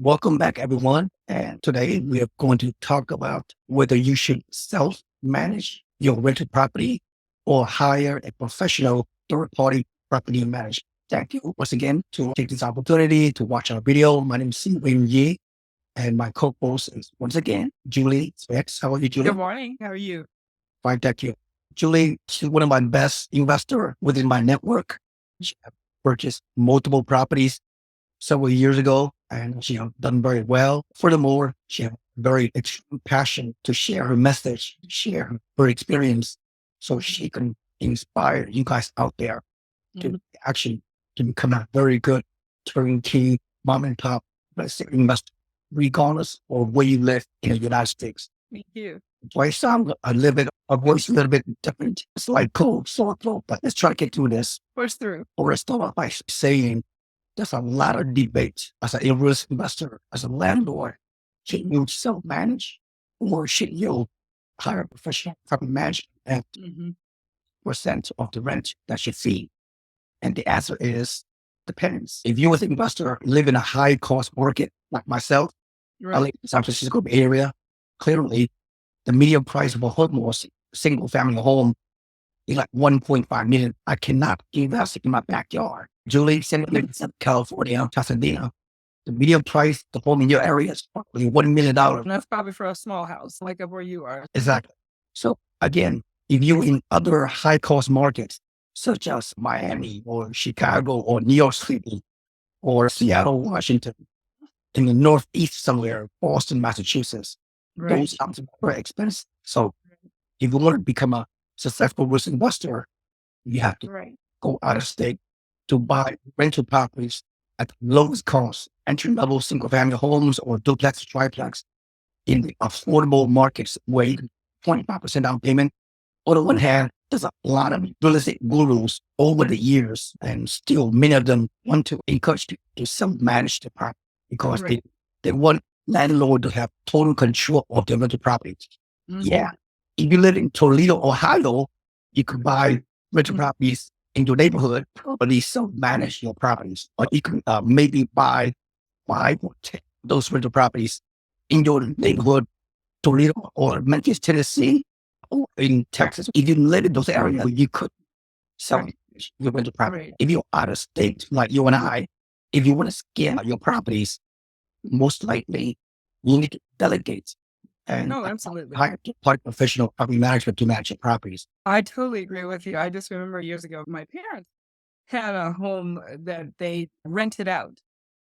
Welcome back, everyone. And today we are going to talk about whether you should self manage your rental property or hire a professional third party property manager. Thank you once again to take this opportunity to watch our video. My name is Seewing Yee, and my co host is once again Julie X. How are you, Julie? Good morning. How are you? Fine, thank you. Julie, she's one of my best investors within my network. She has purchased multiple properties several years ago, and she has done very well. Furthermore, she has very extreme passion to share her message, share her experience, so she can inspire you guys out there to actually to become a very good turnkey mom and pop investor, regardless of where you live in the United States. Thank you. Do I sound a little bit, a voice a little bit different? It's like cold, sore throat, but let's try to get through this. Push through. Or let's start off by saying there's a lot of debate as an investor, as a landlord. Should you self-manage or should you hire a professional property manager at percent of the rent that you fee? And the answer is depends. If you as an investor live in a high cost market like myself, I live in the San Francisco Bay Area, clearly the median price of a home or single family home is like 1.5 million. I cannot invest in my backyard. Julie, San California, Pasadena, the median price, the home in your area is probably $1 million. And that's probably for a small house, like up where you are. Exactly. So again, if you're in other high cost markets, such as Miami or Chicago or New York City or Seattle, Washington, in the Northeast somewhere, Boston, Massachusetts, those houses are very expensive. So if you want to become a successful risk investor, you have to go out of state to buy rental properties at the lowest cost, entry level single family homes or duplex, triplex in the affordable markets where you can 25% down payment. On the one hand, there's a lot of real estate gurus over the years, and still many of them want to encourage people to self-manage the property because they want landlord to have total control of their rental properties. Yeah. If you live in Toledo, Ohio, you could buy rental properties in your neighborhood, probably self-manage your properties. Or you can maybe buy 5 or 10 those rental properties in your neighborhood, Toledo or Memphis, Tennessee, or in Texas. If you live in those areas, you could sell your rental property. If you're out of state, like you and I, if you want to scale your properties, most likely you need to delegate and absolutely. hire a professional property management to manage your properties. I totally agree with you. I just remember years ago, my parents had a home that they rented out.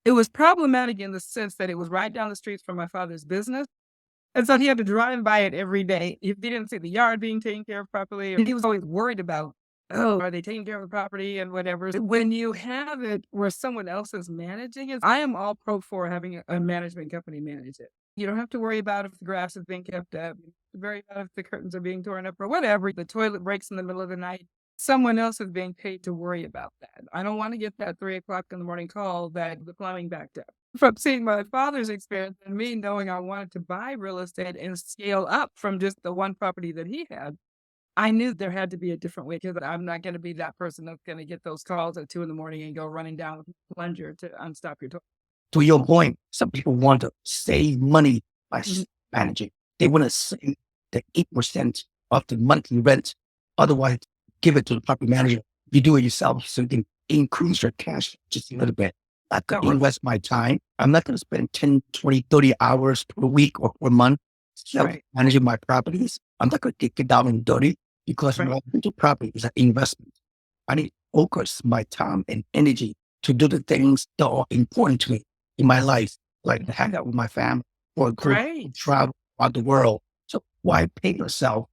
It was problematic in the sense that it was right down the street from my father's business. And so he had to drive by it every day. If he didn't see the yard being taken care of properly, he was always worried about, are they taking care of the property and whatever. When you have it where someone else is managing it, I am all pro for having a management company manage it. You don't have to worry about if the grass is being kept up. You don't have to worry about if the curtains are being torn up or whatever. The toilet breaks in the middle of the night. Someone else is being paid to worry about that. I don't want to get that 3 o'clock in the morning call that the plumbing backed up. From seeing my father's experience and me knowing I wanted to buy real estate and scale up from just the one property that he had, I knew there had to be a different way because I'm not going to be that person that's going to get those calls at 2 in the morning and go running down with a plunger to unstop your toilet. To your point, some people want to save money by managing. They want to save the 8% of the monthly rent. Otherwise, give it to the property manager. If you do it yourself, so you can increase your cash just a little bit. I could invest my time. I'm not going to spend 10, 20, 30 hours per week or per month managing my properties. I'm not going to get down and dirty because my rental property is an investment. I need to focus my time and energy to do the things that are important to me in my life, like to hang out with my family or travel around the world. So why pay yourself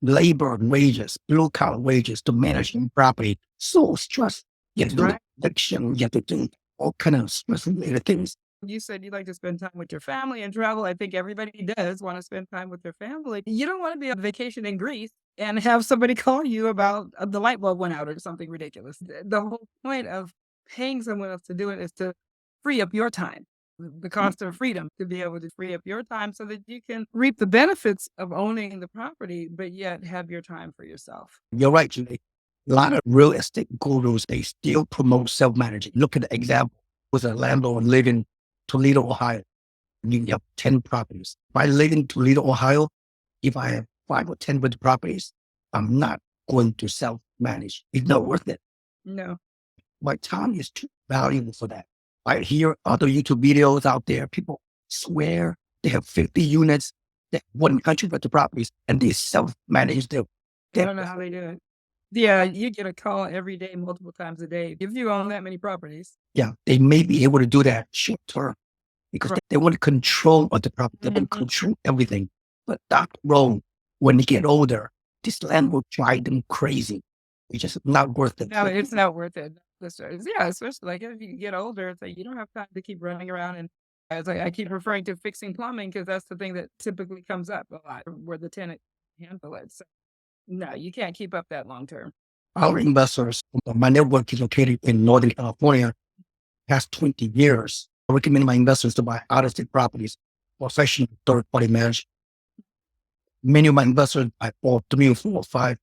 labor and wages, blue collar wages to manage your property? So stress. You have to do addiction. You have to do all kind of stress related things. You said you like to spend time with your family and travel. I think everybody does want to spend time with their family. You don't want to be on vacation in Greece and have somebody call you about the light bulb went out or something ridiculous. The whole point of paying someone else to do it is to free up your time. The cost of freedom, to be able to free up your time so that you can reap the benefits of owning the property, but yet have your time for yourself. You're right, Julie. A lot of real estate gurus, they still promote self-managing. Look at the example with a landlord living Toledo, Ohio. You have 10 properties. If I live in Toledo, Ohio, if I have 5 or 10 rental properties, I'm not going to self-manage. It's not worth it. No. My time is too valuable for that. I hear other YouTube videos out there. People swear they have 50 units, they have 100 rental properties, and they self-manage them. I don't know how they do it. Yeah, you get a call every day, multiple times a day. If you own that many properties. Yeah, they may be able to do that short term because Right. they want control of the property. They want control everything. But that road, when they get older, this land will drive them crazy. It's just not worth it. No, it's not worth it. Yeah, especially like if you get older, it's like you don't have time to keep running around. And it's like I keep referring to fixing plumbing because that's the thing that typically comes up a lot where the tenant handle it. So no, you can't keep up that long term. Our investors, my network is located in Northern California, past 20 years. I recommend my investors to buy out-of-state properties, professional third-party managed. Many of my investors buy 4, 3, or 4, or 5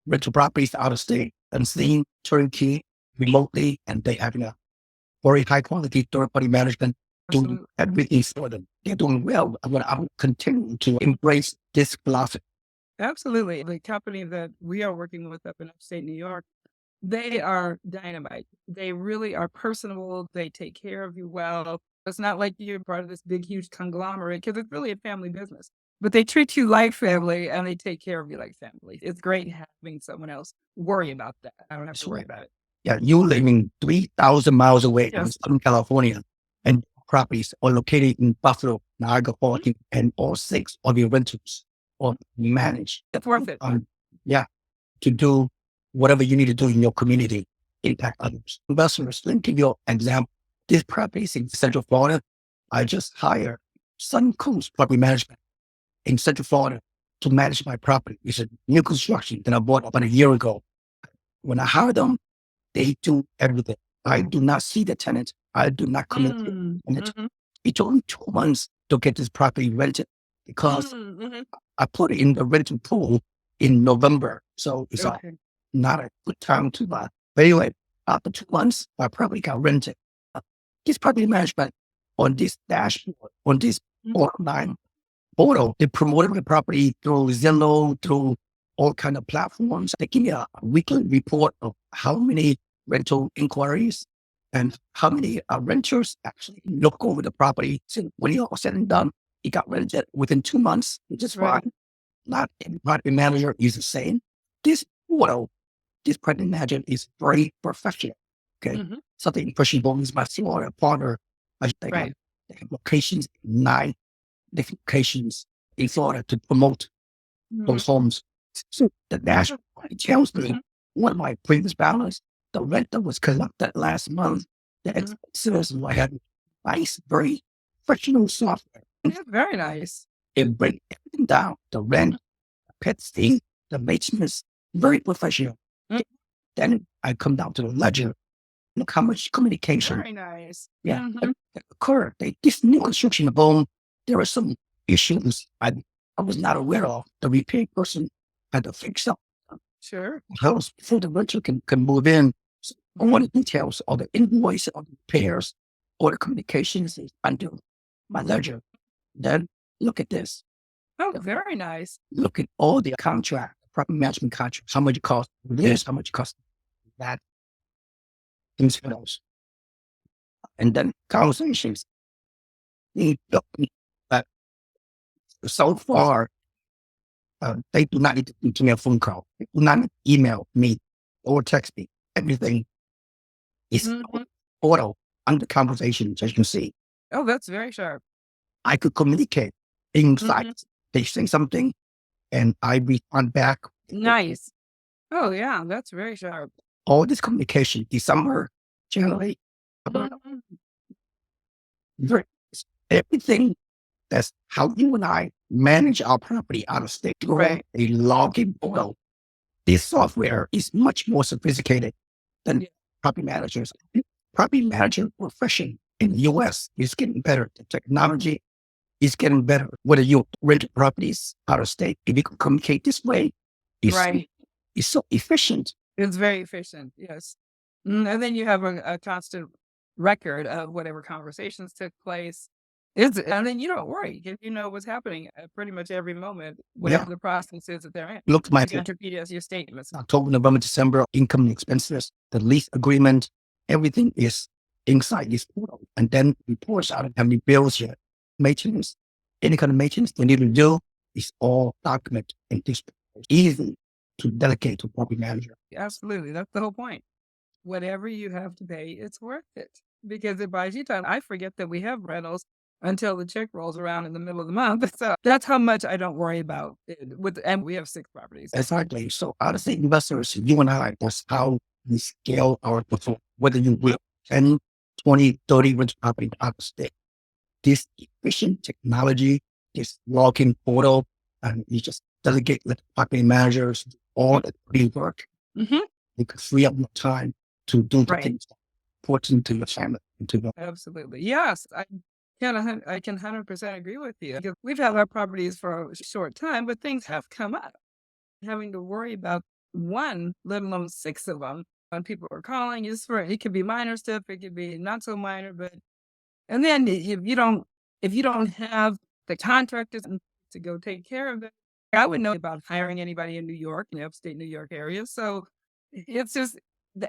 rental properties out of state and seeing turnkey remotely, and they having a very high quality third-party management doing everything for them. They're doing well. I will continue to embrace this philosophy. Absolutely. The company that we are working with up in upstate New York, they are dynamite. They really are personable. They take care of you well. It's not like you're part of this big, huge conglomerate because it's really a family business. But they treat you like family and they take care of you like family. It's great having someone else worry about that. I don't have to worry about it. Yeah, you living 3,000 miles away in Southern California, and properties are located in Buffalo, Niagara Falls, and all 6 of your rentals are managed. It's worth it. To do whatever you need to do in your community, impact others. Investors, let me give you an example. This property is in Central Florida. I just hired Sun Coast Property Management in Central Florida to manage my property. It's a new construction that I bought about a year ago. When I hire them, they do everything. I do not see the tenant. I do not commit to it. It took me 2 months to get this property rented because I put it in the rental pool in November. So it's not a good time to buy. But anyway, after 2 months, my property got rented. This property management on this dashboard, on this online portal, they promoted the property through Zillow, through all kind of platforms. They give me a weekly report of how many rental inquiries and how many renters actually look over the property. So when it's all said and done, it got rented within 2 months, which is fine. Not every property manager is the same. This portal, this property manager is very professional. Okay. Something impressionable is my Florida partner. They have locations, 9 different locations in Florida to promote those homes. So the national tells me one of my previous balance, the rent that was collected last month, the expenses were having nice, very professional software. Yeah, very nice. It breaks everything down. The rent, the pet fee, the maintenance, very professional. Then I come down to the ledger. Look how much communication. Very nice. Occurred. This new construction home, there are some issues I was not aware of. The repair person had to fix up. Sure. House before the renter can move in. So all the details, all the invoice, all the repairs, all the communications is under my ledger. Then look at this. Oh, very nice. Look at all the contract, property management contracts, how much it costs this, how much it costs that, things else. And then conversations. So far, they do not need to do me a phone call. They do not email me or text me. Everything is auto under conversations, as you can see. Oh, that's very sharp. I could communicate inside. They say something and I respond back. Nice. Oh, yeah, that's very sharp. All this communication, December, January, everything. That's how you and I manage our property out of state. A login portal. This software is much more sophisticated than property managers. Property manager profession in the US is getting better. The technology is getting better. Whether you rent properties out of state, if you can communicate this way, it's so efficient. It's very efficient, yes. And then you have a constant record of whatever conversations took place. And then you don't worry because you know what's happening at pretty much every moment, Yeah. whatever the process is that they're in. Look at my You can repeat as your statements. October, November, December, income and expenses, the lease agreement, everything is inside this portal. And then reports out how many bills yet, maintenance, any kind of maintenance they need to do is all documented in this portal. Easy to delegate to property manager. Absolutely. That's the whole point. Whatever you have to pay, it's worth it because it buys you time. I forget that we have rentals until the check rolls around in the middle of the month. So that's how much I don't worry about it and we have 6 properties. Exactly. So out of state investors, you and I, that's how we scale our portfolio, whether you will 10, 20, 30 rental property out of state. This efficient technology, this login portal, and you just delegate, let the property managers do all the dirty work. Mhm. You can free up more time to do the Right. things that are important to your family. And to your Absolutely. Yes, I can 100% agree with you because we've had our properties for a short time, but things have come up. Having to worry about one, let alone 6 of them. When people are calling, it could be minor stuff, it could be not so minor, but and then if you don't have the contractors to go take care of it, I wouldn't know about hiring anybody in New York, in the upstate New York area. So it's just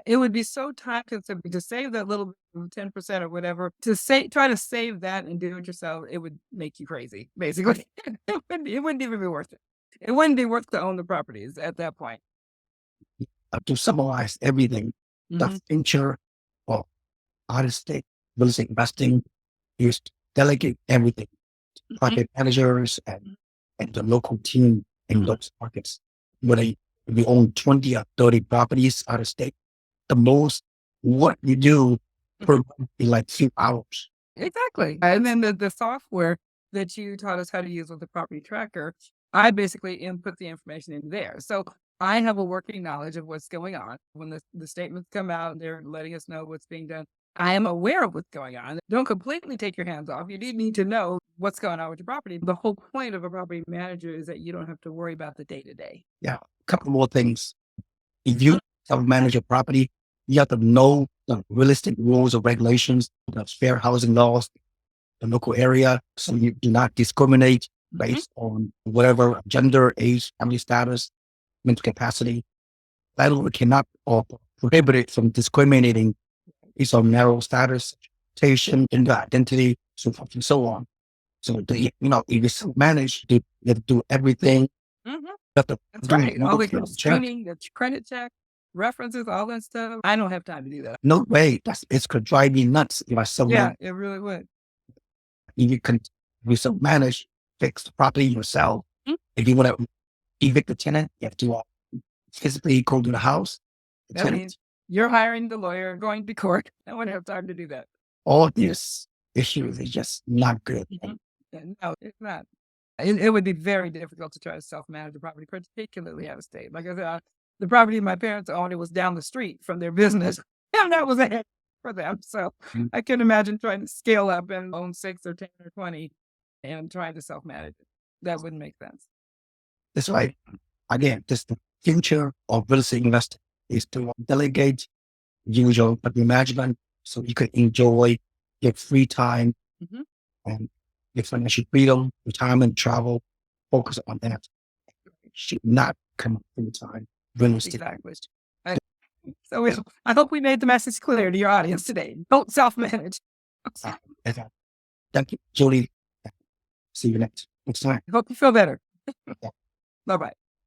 it would be so time consuming to save that little 10% or whatever to try to save that and do it yourself. It would make you crazy, basically. It wouldn't even be worth it. It wouldn't be worth to own the properties at that point. to summarize everything, the Mhm. future of out of state real estate investing is to delegate everything to Mhm. private managers and the local team in Mhm. those markets. Whether you own 20 or 30 properties out of state, the most what you do per month be like few hours. Exactly. And then the software that you taught us how to use with the property tracker, I basically input the information in there. So I have a working knowledge of what's going on. When the statements come out, they're letting us know what's being done. I am aware of what's going on. Don't completely take your hands off. You do need to know what's going on with your property. The whole point of a property manager is that you don't have to worry about the day to day. Yeah. A couple more things. If you self-manage your property, you have to know the real estate rules or regulations, the fair housing laws, the local area, so you do not discriminate based on whatever gender, age, family status, mental capacity. Landlord cannot or prohibited from discriminating based on narrow status, education, gender identity, so forth and so on. So if you self-manage, you have to do everything. Mhm. You have to That's do right. All the check. screening, the credit check, references, all that stuff. I don't have time to do that. No way. It's could drive me nuts if I Yeah, self-manage. it really would. If you self-manage, fix the property yourself. Mm. If you want to evict the tenant, you have to physically go to the house. The That tenant, means you're hiring the lawyer, going to court. I wouldn't have time to do that. all these issues is just not good. Yeah, no, it's not. It would be very difficult to try to self-manage a property, particularly out of state. Like I said, the property my parents owned, it was down the street from their business, and that was a hit for them. So Mm. I can imagine trying to scale up and own 6 or 10 or 20 and trying to self-manage it. That wouldn't make sense. That's right. Again, this the future of real estate investing is to delegate usual property management so you can enjoy your free time Mhm. and your financial freedom, retirement, travel. Focus on that. Should not come up full time real estate. Exactly. I So I hope we made the message clear to your audience today. Don't self-manage. Okay. Thank you, Julie. See you next time. I hope you feel better. Yeah. Bye-bye.